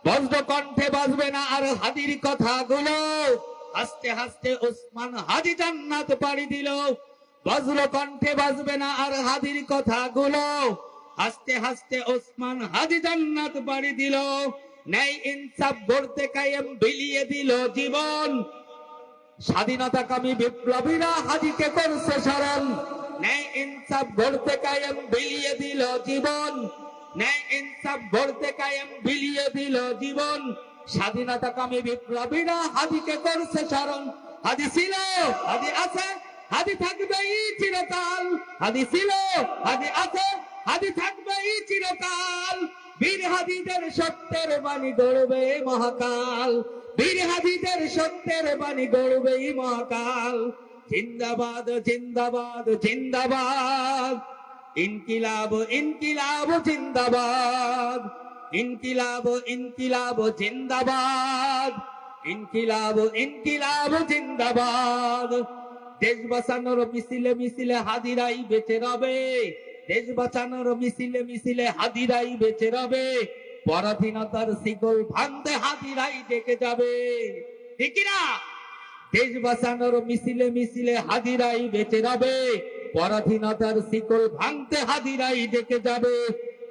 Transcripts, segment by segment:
বজ্র কণ্ঠে বাজবে না আর হাদির কথাগুলো। হাসতে হাসতে ওসমান হাদি জান্নাত পাড়ি দিল। বজ্র কণ্ঠে বাজবে না আর হাদির কথাগুলো। হাসতে হাসতে ওসমান হাদি জান্নাত পাড়ি দিল। ন্যায় ইনসাফ গড়তে কায়েম বিলিয়ে দিল জীবন। স্বাধীনতাকামী বিপ্লবীরা হাদিকে করছে স্মরণ। ন্যায় ইনসাফ গড়তে কায়েম বিলিয়ে দিল জীবন। ন্যায় ইনসাফ গড়তে কায়েম বিলিয়ে দিল জীবন। স্বাধীনতাকামী বিপ্লবীরা হাদিকে করছে স্মরণ। হাদি ছিল, হাদি আছে, হাদি থাকবেই চিরকাল। হাদি ছিল, হাদি আছে, হাদি থাকবেই চিরকাল। বীর হাদিদের সত্যের বাণী গড়বে মহাকাল। বীর হাদিদের সত্যের বাণী গড়বে মহাকাল। জিন্দাবাদ জিন্দাবাদ জিন্দাবাদ। ইনকিলাব ইনকিলাব জিন্দাবাদ। ইনকিলাব ইনকিলাব জিন্দাবাদ। ইনকিলাব ইনকিলাব জিন্দাবাদ। দেশ বাঁচানোর মিছিলে মিছিলে হাদিরাই বেঁচে রবে। দেশ বাঁচানোর মিছিলে মিছিলে হাদিরাই বেঁচে রবে। পরাধীনতার শিকল ভাঙতে হাদিরাই ডেকে যাবে। ঠিক না? দেশ বাঁচানোর মিছিলে মিছিলে হাদিরাই বেঁচে রবে। পরাধীনতার শিকল ভাঙতে হাদিরাই ডেকে যাবে।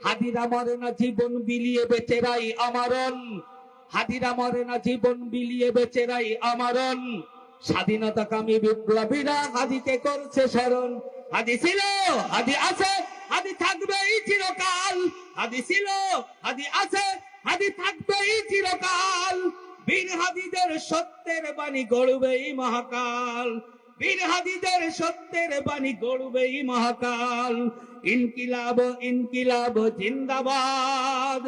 হাদিরা মরে না জীবন বিলিয়ে বেচেরাই আমারণ। হাদিরা মরে না জীবন বিলিয়ে বেচেরাই আমারণ। স্বাধীনতাকামী বিপ্লবীরা হাদিকে করছে স্মরণ। হাদি ছিল, হাদি আছে, হাদি থাকবেই চিরকাল। হাদি ছিল, হাদি আছে, হাদি থাকবেই চিরকাল। বীর হাদিদের সত্যের বাণী গড়বেই মহাকাল। বীর হাদিদের সত্যের বাণী গড়বেই মহাকাল। ইনকিলাব ইনকিলাব জিন্দাবাদ।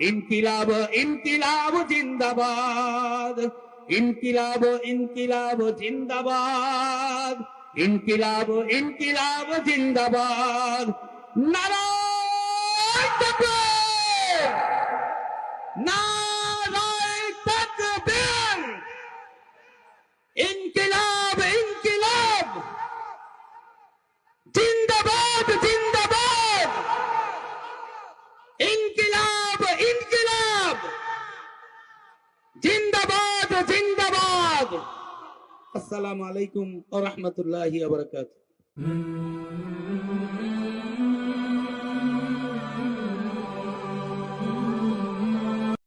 ইনকিলাব ইনকিলাব জিন্দাবাদ। ইনকিলাব ইনকিলাব জিন্দাবাদ। ইনকিলাব ইনকিলাব জিন্দাবাদ। নারায়ে তাকবীর, নারায়ে তাকবীর। ইনকিলাব ইনকিলাব জিন্দাবাদ জিন্দাবাদ। ইনকিলাব ইনকিলাব জিন্দাবাদ জিন্দাবাদ। আসসালামু আলাইকুম ওয়া রাহমাতুল্লাহি ওয়া বারাকাতুহু।